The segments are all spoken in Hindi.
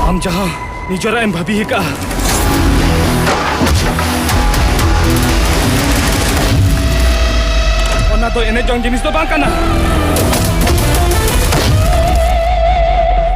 आम जहां निजरा एम भाभी का ओना तो एने जंग जिनिस तो बांग काना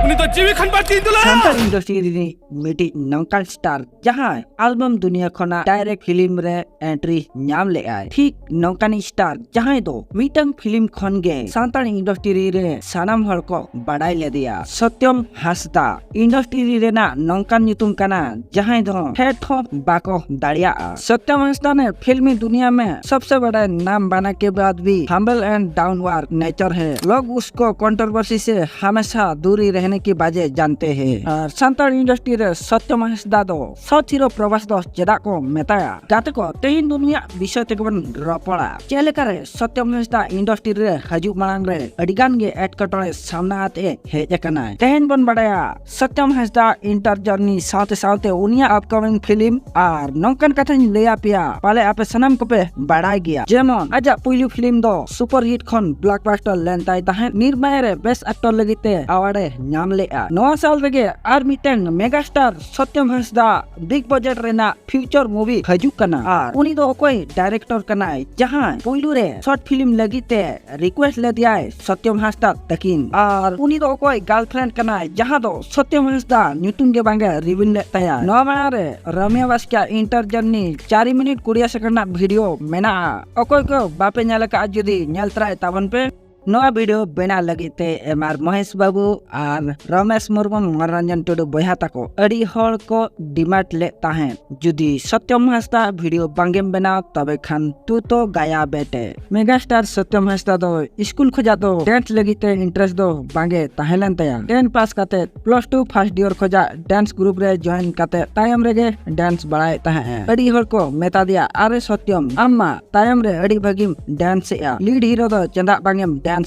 उनी तो जीवी खन बाटी दुला सान्ताल इंडस्ट्री री मिटी नंकाल स्टार जहां एल्बम दुनिया खना डायरेक्ट फिल्म रे एंट्री नाम ले आए ठीक नंकानी स्टार जहां दो मीटंग फिल्म खन गे सान्ताल इंडस्ट्री रे सानाम हर को बड़ाई ले दिया सत्यम हासदा इंडस्ट्री रे ना नंकान नितुम काना जहां दो हेड बाको दाड़िया सत्यम हासदा ने फिल्मी दुनिया में सबसे बड़ा नाम बना के बाद भी हम्बल एंड डाउनवर्ड नेचर है। लोग उसको कंट्रोवर्सी से हमेशा दूरी रहने की बाजे जानते हैं। और सान्ताल इंडस्ट्री रे सत्यम हासदा दो साउथ हीरो प्रभास दो चेदा को मेताया जाते को तेहिन दुनिया विषय तेबन रपड़ा चेलेकारे सत्यम हासदा इंडस्ट्री रे हजू मांग रे अडिगान गे एटकटोरे सामना आते हेज कना तेहिन बन बड़ाया सत्यम हासदा इंटर जर्नी साथे साथे उनिया अपकमिंग फिल्म और नौकन कथन लेया पिया पाले आपे सनम को पे बढ़ाई गया जेमन आजा पुइलु फिल्म दो सुपर हिट खन ब्लॉकबस्टर लेनताई तहे निर्माय रे बेस्ट एक्टर लगिते अवार्ड नाम ले नवा साल रेगे आर मिटेन megastar Satyam Hasda big budget रेना फ्यूचर मूवी हजू कना और उनी दो कोई डायरेक्टर कना जहां पुइलु रे शॉर्ट फिल्म लगिते रिक्वेस्ट ले दिया सत्यम हासदा तकिन और उनी दो कोई गर्लफ्रेंड कना जहां दो सत्यम हासदा न्यूटन के बांगे रिवील ले तया नवा रे रम्या वास्का inter journey 4 minute 20 second video मेना अकोय को बापे नेलका जुदी नेल तराय ताबन पे नवा वीडियो बना लगिते एमआर महेश बाबू और रमेश मुर्मू मनोरंजन टुडू बया तको अड़ी हर को डिमांड ले ताहें जुदी सत्यम हासदा वीडियो बांगेम बनाओ तबे खान तू तो गाया बेटे मेगास्टार सत्यम हासदा दो स्कूल खोजा दो डांस लगिते इंटरेस्ट दो बांगे ताहेलन तया 10 पास काते +2 फर्स्ट ईयर खोजा डांस ग्रुप रे जॉइन काते तायम रेगे डांस बढ़ाए ताहें अड़ी हर को मेता दिया अरे सत्यम अम्मा तायम रे अड़ी भागिम डांस या लीड हीरो दो चंदा बांगेम डांस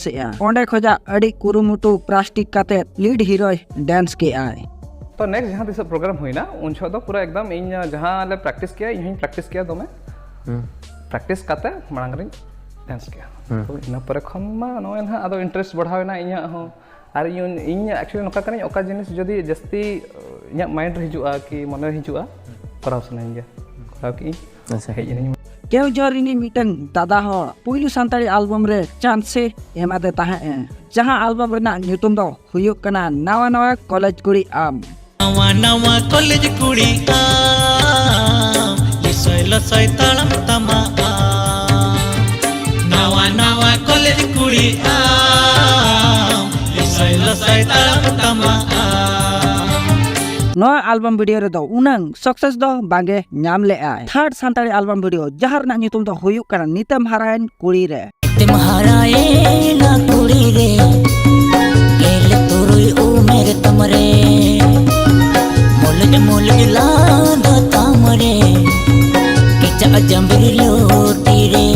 ओंडे खोजा अड़ी कुरुमुटु प्लास्टिक काते लीड हीरो डांस के आए तो नेक्स्ट जहाँ तीस प्रोग्राम हुई ना उन छो तो पूरा एकदम इन जहाँ ले प्रैक्टिस किया यहीं प्रैक्टिस किया दो मैं प्रैक्टिस काते मांग रही डांस किया तो इन पर खन मा नोय ना आदो इंटरेस्ट बढ़ावे ना इኛ हो आर इन एक्चुअली नोका कने ओका जिनिस जदी जस्ती इኛ माइंड हिजुआ कि मन हिजुआ कराव सनाइन गया कराव की अच्छा हे इनी केव जरिनी मीटिंग दादा हो पुइलु सान्ताली एल्बम रे चांस से एमा दे ताहे जहां एल्बम रेना न्यूटन दो हुयुक कना नवा नवा कॉलेज कुड़ी आम नवा नवा कॉलेज कुड़ी आम लिसय लसय तालम तमा नवा नवा कॉलेज कुड़ी आम लिसय लसय तालम तमा नवा एल्बम वीडियो रे दो उनंग सक्सेस दो बांगे नाम ले आए थर्ड सान्ताली एल्बम वीडियो जहार ना न्यूटन दो हुयुक कना नितम हरायन कुड़ी रे तुम हराए ना कुड़ी रे केले तुरुई ओ मेरे तमरे मोलज लांद तामरे केचा जंबरी लोटी रे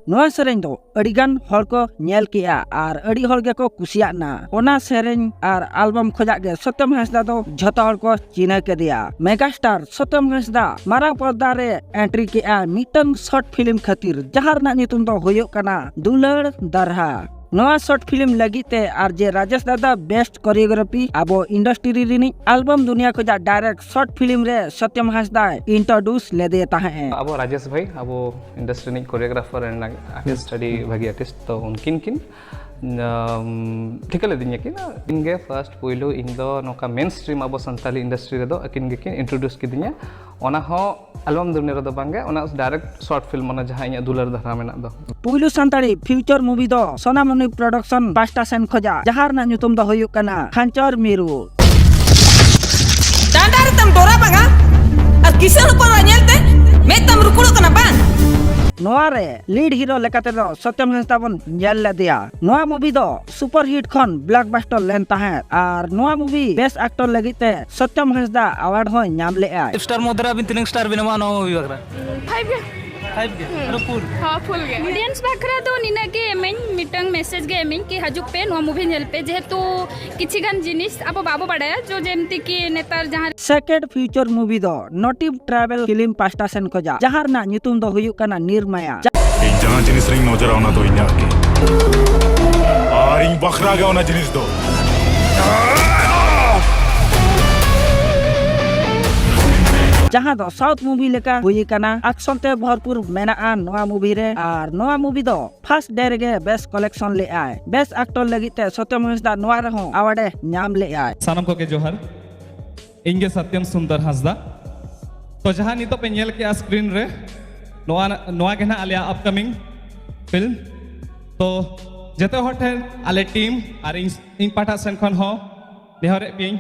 नवा सेरेन दो अडिगान हर को नेल किया और अडी हर के को कुसिया ना ओना सेरेन और एल्बम खोजा के सत्यम हासदा दो झतो हर को चिन्ह के दिया मेगास्टार सत्यम हासदा मारा पर्दा रे एंट्री किया मिटन शॉर्ट फिल्म खातिर जहार ना नितुम दो होयो कना दुलड़ दरहा नवा शॉर्ट फिल्म लगिते और जे राजेश दादा बेस्ट कोरियोग्राफी अबो इंडस्ट्री रिनी एल्बम दुनिया को जा डायरेक्ट शॉर्ट फिल्म रे सत्यम हासदा इंट्रोड्यूस ले देता है अब राजेश भाई अब industry knee choreographer and artist study भागी आर्टिस्ट तो उनकिन किन ठीक ले दिन्या कि ना इनगे फर्स्ट पुइलो इन दो नोका मेन स्ट्रीम अब सान्ताली इंडस्ट्री रे दो अकिन गे किन इंट्रोड्यूस कि दिन्या ओना हो एल्बम दुनिया रे दो बांगे ओना डायरेक्ट शॉर्ट फिल्म ओना जहां इnya दुलर धरा मेना दो पुइलु सान्ताली फ्यूचर मूवी दो सोनामणि प्रोडक्शन पास्टा सेन खोजा जहार ना nyutum दो हुयुक कना खांचर मिरु दांदार तम डोरा बांगा और किसे ऊपर वाñelte मैं तम रुकुलो कना बा नोआ रे लीड हीरो लेकाते दो सत्यम हासदा बन नेल ले दिया नोआ मूवी दो सुपर हिट खन ब्लॉकबस्टर लेन ताहे और नोआ मूवी बेस्ट एक्टर लगिते सत्यम हासदा अवार्ड हो नाम ले आए स्टार मोदरा बिन 3 स्टार बिनमा नो मूवी बकरा 5 गे अरे फुल गे ऑडियंस बाखरा दो निना के एमेन मिटंग मैसेज गे एमेन कि हजुक पे नो मूवी नेल पे जेहेतु किछि गान जिनिस अब बाबू बडाया जो जेमति कि नेतार जहां सेकंड फ्यूचर मूवी दो नोटिव ट्रैवल फिल्म पास्टा सेन खोजा जहार ना ᱧᱩᱛᱩᱢ दो हुयुक कना निर्माया इन जहां जिनिस रिंग नजर आना तो इnya के और इन बखरा गे ओना जिनिस दो जहां दो साउथ मूवी लेका हुई काना एक्शन ते भरपूर मेना नोआ मूवी रे आर नोआ मूवी दो फर्स्ट डे रे बेस्ट कलेक्शन ले आए बेस्ट एक्टर लगी ते सत्यम हांसदा नोआ रे हो अवार्ड नाम ले आए सानम को के जोहर इंगे सत्यम सुंदर हांसदा तो जहां नितो पे नेल के स्क्रीन रे नोआ के ना आलिया अपकमिंग फिल्म तो जते होटे आले टीम और इन पाठा सेन खन हो नेहरे पिंग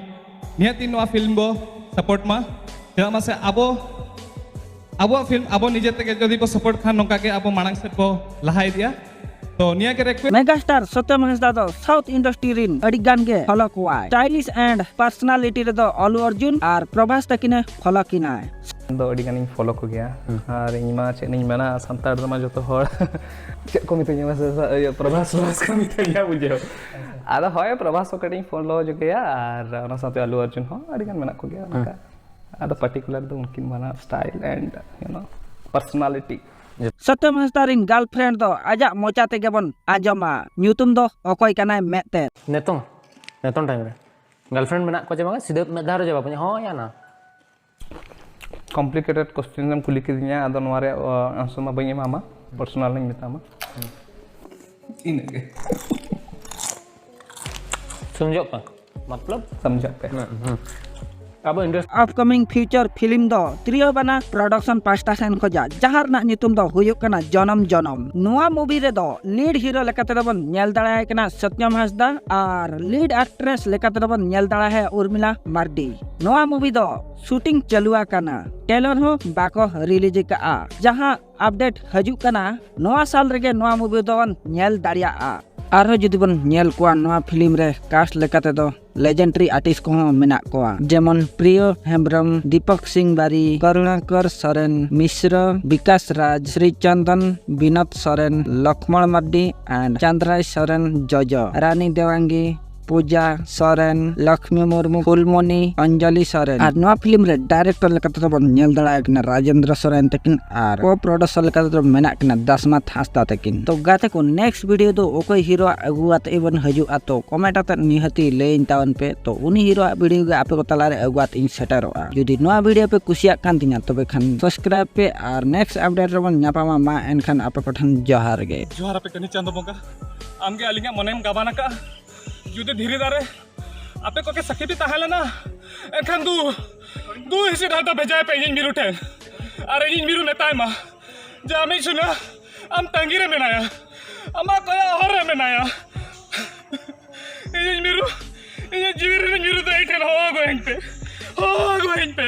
निहती नोआ फिल्म बो सपोर्ट मा चला मासे अब फिल्म अब निजे तक जदि को सपोर्ट खान नोका के अब मांग से को लहाई दिया तो निया के रिक्वेस्ट मेगास्टार सत्यम हांसदा दो साउथ इंडस्ट्री रिन अडी गान के फॉलो कोआ स्टाइलिश एंड पर्सनालिटी रे दो अल्लू अर्जुन और प्रभास तकिने फॉलो किना दो अडी गानी फॉलो को गया और इमा चे नहीं मना संतार रमा जो तो हर चे को मितnya mas प्रभास का मितnya बुझे आदा होय प्रभास को कटिंग फॉलो जो गया और ओना साथे अल्लू अर्जुन हो अडी गान मना को गया उनका आदा पर्टिकुलर दो उनकी मना style and you know personality Satyam Hansda Rin girlfriend दो आजा मोचा ते गेबन आजमा न्यूतुम दो अकय कानाय मेते नेतों टाइम रे गर्लफ्रेंड मेना को जमा सीधे मेधा रे जवाब हो या ना कॉम्प्लिकेटेड क्वेश्चन हम कुली के दिया आदो नवारे आंसर मा बई मामा पर्सनल नहीं बतामा इनके समझो पा मतलब समझा पे अब इंडस्ट्री अपकमिंग फ्यूचर फिल्म दो त्रियो बना प्रोडक्शन पास्टा सेन खोजा जहार ना नितुम दो हुयुक कना जनम नोआ मूवी रे दो लीड हीरो लेकाते बन नेल दाड़ाय कना सत्यम हांसदा और लीड एक्ट्रेस लेकाते बन नेल दाड़ा है उर्मिला मार्डी नोआ मूवी दो शूटिंग चलुआ कना टेलर हो बाको रिलीज का जहां अपडेट हजू कना नोआ साल रेगे नोआ मूवी दो नेल दाड़िया आरो जुदी बन नेल कोआ नोआ फिल्म रे कास्ट लेकाते दो लेजेंडरी आर्टिस्ट को मेना कोआ जेमन प्रियो हेम्ब्रम दीपक सिंह बारी करुणाकर सोरेन मिश्र विकास राज श्रीचंदन विनोद सोरेन लक्ष्मण मार्डी एंड चंद्राय सोरेन जजो रानी देवांगी पूजा सोरेन लक्ष्मी मुर्मू फुलमणि अंजलि सोरेन और नोआ फिल्म रे डायरेक्टर लेकाते बन नेल दाड़ा कना राजेंद्र सोरेन तकिन और को प्रोड्यूसर लेकाते मेना कना दसमात हांसदा तकिन तो गाते को नेक्स्ट वीडियो दो ओको हीरो अगुआत एवन हजू आतो कमेंट आते निहती लेइन तावन पे तो उनी हीरो वीडियो के आपे को तलारे अगुआत इन सेटरोआ जदी नोआ वीडियो पे कुसिया कान तिना तबे खान सब्सक्राइब पे और नेक्स्ट अपडेट रबन न्यापामा मा एनखान आपे को ठन जोहार गे जोहार पे कनी चांदो बंगा आमगे अलिंगा मनेम गाबाना का जुदे धीरे दारे आपे को के सखी भी ताहले ना एखान दू हिसे डाटा भेजाय पे इन मिरु ठे अरे इन मिरु नेताय मा जामी सुना आम तंगी रे मेनाया अमा कया हर रे मेनाया इन मिरु इन जीवी रे मिरु दे ठे हो गोइंग पे